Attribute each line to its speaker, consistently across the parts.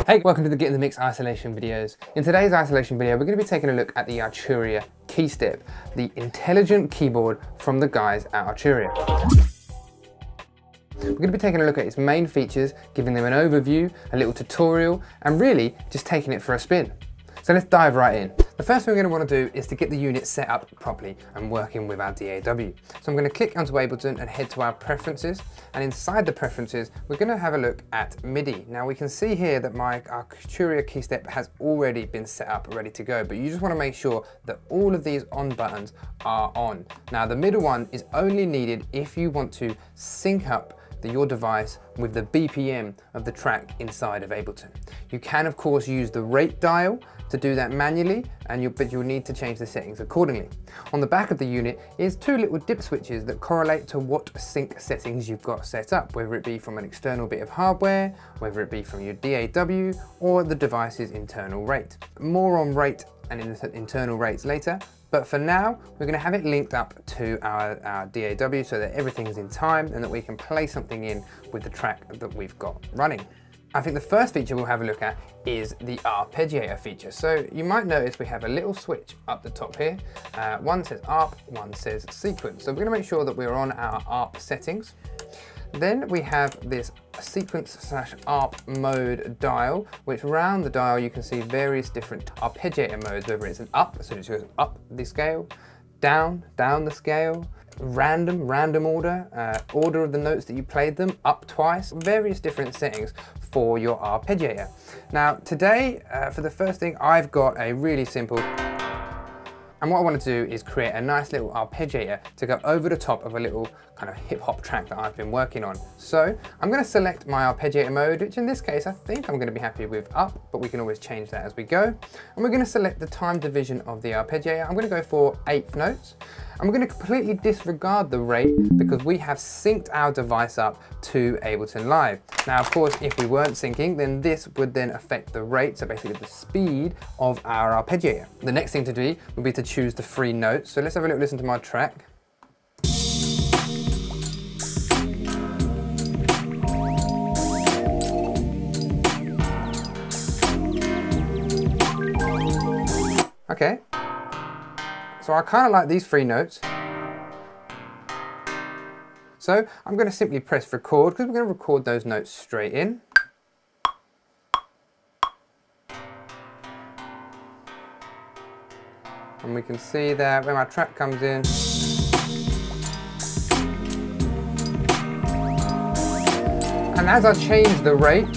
Speaker 1: Hey, welcome to the Get in the Mix isolation videos. In today's isolation video, we're going to be taking a look at the Arturia Keystep, the intelligent keyboard from the guys at Arturia. We're going to be taking a look at its main features, giving them an overview, a little tutorial, and really just taking it for a spin. So let's dive right in. The first thing we're going to want to do is to get the unit set up properly and working with our DAW. So I'm going to click onto Ableton and head to our preferences, and inside the preferences we're going to have a look at MIDI. Now we can see here that my Arturia Keystep has already been set up, ready to go, but you just want to make sure that all of these on buttons are on. Now the middle one is only needed if you want to sync up your device with the BPM of the track inside of Ableton. You can of course use the rate dial to do that manually, but you'll need to change the settings accordingly. On the back of the unit is two little dip switches that correlate to what sync settings you've got set up, whether it be from an external bit of hardware, whether it be from your DAW or the device's internal rate. More on rate and internal rates later, but for now we're going to have it linked up to our DAW so that everything is in time and that we can play something in with the track that we've got running. I think the first feature we'll have a look at is the Arpeggiator feature. So you might notice we have a little switch up the top here. One says ARP, one says sequence. So we're going to make sure that we're on our ARP settings. Then we have this sequence/ARP mode dial, which around the dial you can see various different arpeggiator modes, whether it's an up, so it goes up the scale, down the scale, random order, order of the notes that you played them, up twice, various different settings for your arpeggiator. Now today, for the first thing, I've got a really simple, and what I want to do is create a nice little arpeggiator to go over the top of a little kind of hip hop track that I've been working on. So I'm going to select my arpeggiator mode, which in this case I think I'm going to be happy with up, but we can always change that as we go. And we're going to select the time division of the arpeggiator. I'm going to go for 8th notes. And we're going to completely disregard the rate because we have synced our device up to Ableton Live. Now of course if we weren't syncing, then this would then affect the rate, so basically the speed of our arpeggiator. The next thing to do would be to choose the free notes. So let's have a little listen to my track. Okay, so I kind of like these free notes. So I'm going to simply press record because we're going to record those notes straight in. And we can see that when my track comes in, and as I change the rate,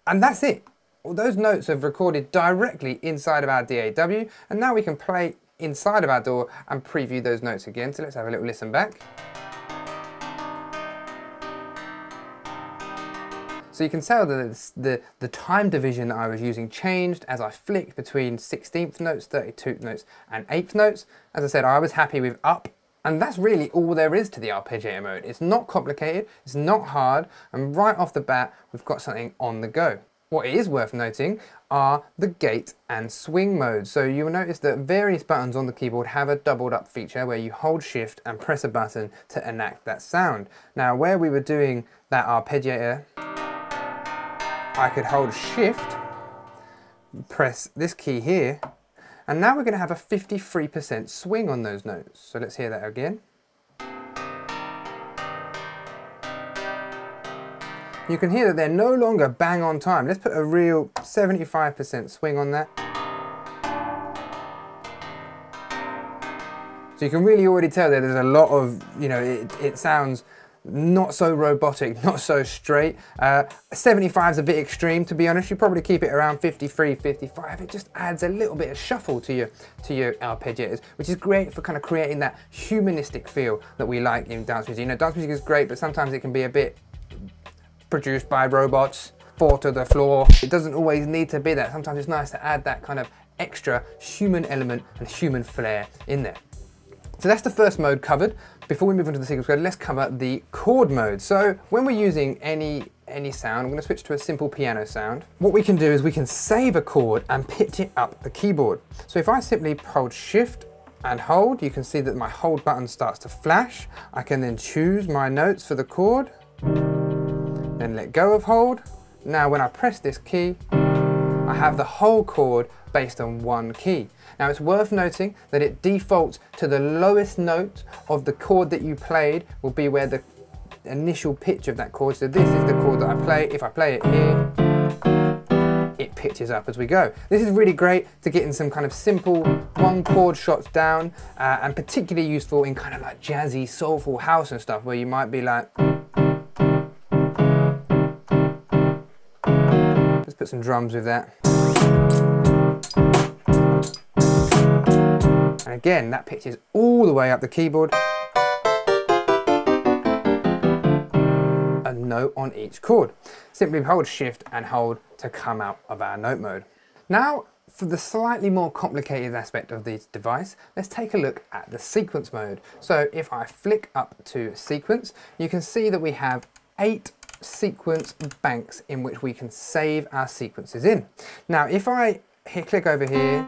Speaker 1: and that's it. All those notes have recorded directly inside of our DAW, and now we can play inside of our DAW and preview those notes again. So let's have a little listen back. So you can tell that the time division that I was using changed as I flicked between 16th notes, 32nd notes, and 8th notes. As I said, I was happy with up. And that's really all there is to the arpeggiator mode. It's not complicated, it's not hard, and right off the bat, we've got something on the go. What is worth noting are the gate and swing modes. So you'll notice that various buttons on the keyboard have a doubled up feature where you hold shift and press a button to enact that sound. Now where we were doing that arpeggiator, I could hold shift, press this key here, and now we're going to have a 53% swing on those notes. So let's hear that again. You can hear that they're no longer bang on time. Let's put a real 75% swing on that. So you can really already tell that there's a lot of, it sounds not so robotic, not so straight. 75 is a bit extreme, to be honest. You probably keep it around 53, 55. It just adds a little bit of shuffle to your arpeggiators, which is great for kind of creating that humanistic feel that we like in dance music. Dance music is great, but sometimes it can be a bit produced by robots, fall to the floor. It doesn't always need to be that. Sometimes it's nice to add that kind of extra human element and human flair in there. So that's the first mode covered. Before we move on to the sequence code, let's cover the chord mode. So when we're using any any sound. I'm going to switch to a simple piano sound. What we can do is we can save a chord and pitch it up the keyboard. So if I simply hold Shift and hold, you can see that my hold button starts to flash. I can then choose my notes for the chord, then let go of hold. Now when I press this key, I have the whole chord based on one key. Now it's worth noting that it defaults to the lowest note of the chord that you played will be where the initial pitch of that chord. So this is the chord that I play. If I play it here, it pitches up as we go. This is really great to get in some kind of simple one chord shots down, and particularly useful in kind of like jazzy, soulful house and stuff where you might be like, let's put some drums with that. And again, that pitches all the way up the keyboard. A note on each chord. Simply hold Shift and hold to come out of our note mode. Now, for the slightly more complicated aspect of this device, let's take a look at the sequence mode. So if I flick up to sequence, you can see that we have 8 sequence banks in which we can save our sequences in. Now, if I click over here,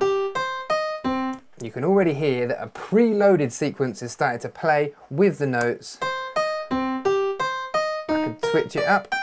Speaker 1: you can already hear that a preloaded sequence is starting to play with the notes. I can switch it up.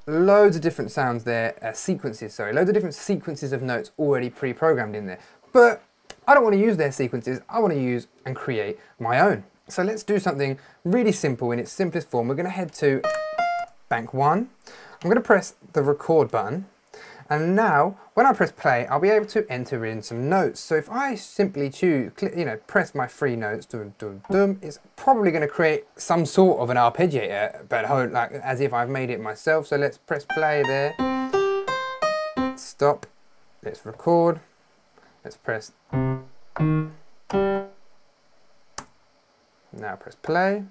Speaker 1: Loads of different sounds there, loads of different sequences of notes already pre-programmed in there. But I don't want to use their sequences, I want to use and create my own. So let's do something really simple in its simplest form. We're going to head to bank 1. I'm going to press the record button. And now, when I press play, I'll be able to enter in some notes. So if I simply press my 3 notes, dum, dum, dum, it's probably going to create some sort of an arpeggiator, but like as if I've made it myself. So let's press play there. Stop. Let's record. Let's press. Now press play.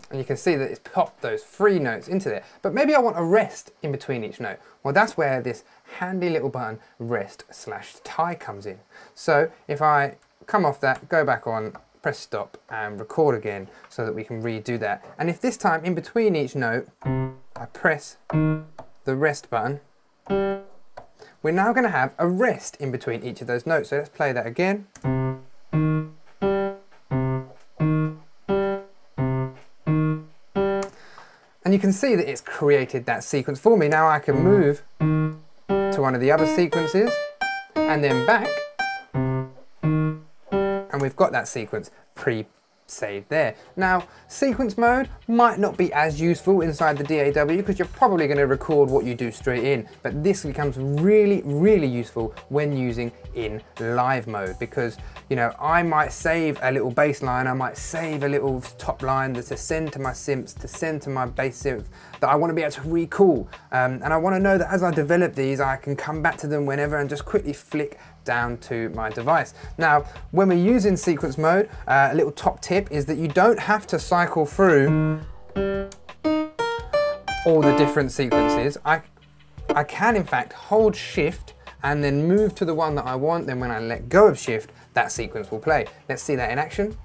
Speaker 1: And you can see that it's popped those 3 notes into there. But maybe I want a rest in between each note. Well, that's where this handy little button rest/tie comes in. So if I come off that, go back on, press stop and record again so that we can redo that. And if this time in between each note, I press the rest button, we're now going to have a rest in between each of those notes. So let's play that again. And you can see that it's created that sequence for me. Now I can move to one of the other sequences and then back. And we've got that sequence pre-saved there. Now, sequence mode might not be as useful inside the DAW because you're probably going to record what you do straight in, but this becomes really, really useful when using in live mode because, you know, I might save a little bass line, I might save a little top line to send to my synths, to send to my bass synth that I want to be able to recall. And I want to know that as I develop these, I can come back to them whenever and just quickly flick down to my device. Now, when we're using sequence mode, a little top tip is that you don't have to cycle through all the different sequences. I can, in fact, hold Shift and then move to the one that I want. Then when I let go of Shift, that sequence will play. Let's see that in action.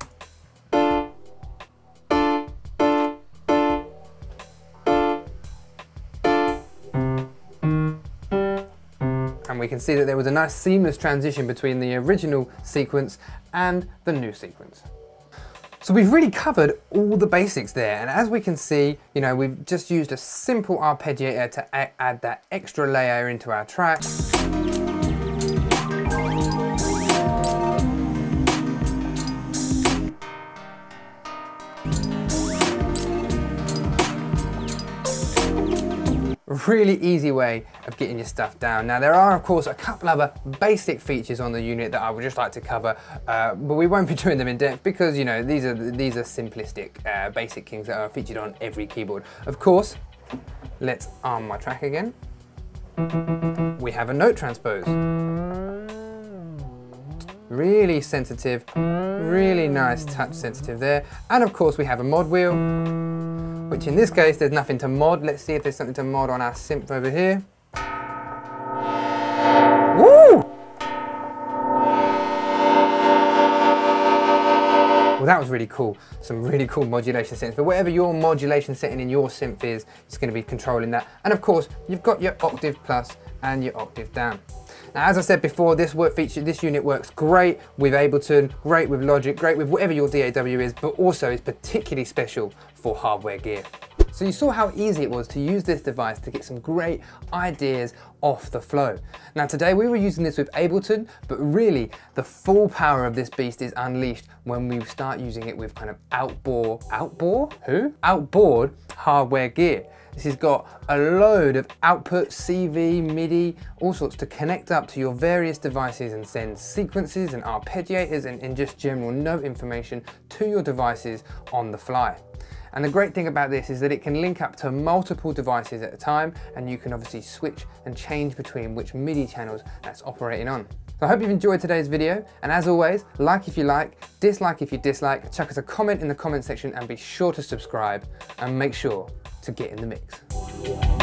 Speaker 1: And we can see that there was a nice seamless transition between the original sequence and the new sequence. So we've really covered all the basics there, and as we can see, you know, we've just used a simple arpeggiator to add that extra layer into our track. Really easy way of getting your stuff down. Now there are of course a couple other basic features on the unit that I would just like to cover, but we won't be doing them in depth because, you know, these are simplistic basic things that are featured on every keyboard. Of course, let's arm my track again. We have a note transpose. Really sensitive, really nice touch sensitive there. And of course we have a mod wheel. which in this case, there's nothing to mod. Let's see if there's something to mod on our synth over here. Woo! Well, that was really cool. Some really cool modulation settings. But whatever your modulation setting in your synth is, it's going to be controlling that. And of course, you've got your octave plus and your octave down. Now, as I said before, this unit works great with Ableton, great with Logic, great with whatever your DAW is, but also is particularly special for hardware gear. So you saw how easy it was to use this device to get some great ideas off the flow. Now today we were using this with Ableton, but really the full power of this beast is unleashed when we start using it with kind of outboard hardware gear. This has got a load of output, CV, MIDI, all sorts to connect up to your various devices and send sequences and arpeggiators and just general note information to your devices on the fly. And the great thing about this is that it can link up to multiple devices at a time, and you can obviously switch and change between which MIDI channels that's operating on. So I hope you've enjoyed today's video, and as always, like if you like, dislike if you dislike, chuck us a comment in the comment section and be sure to subscribe and make sure to get in the mix.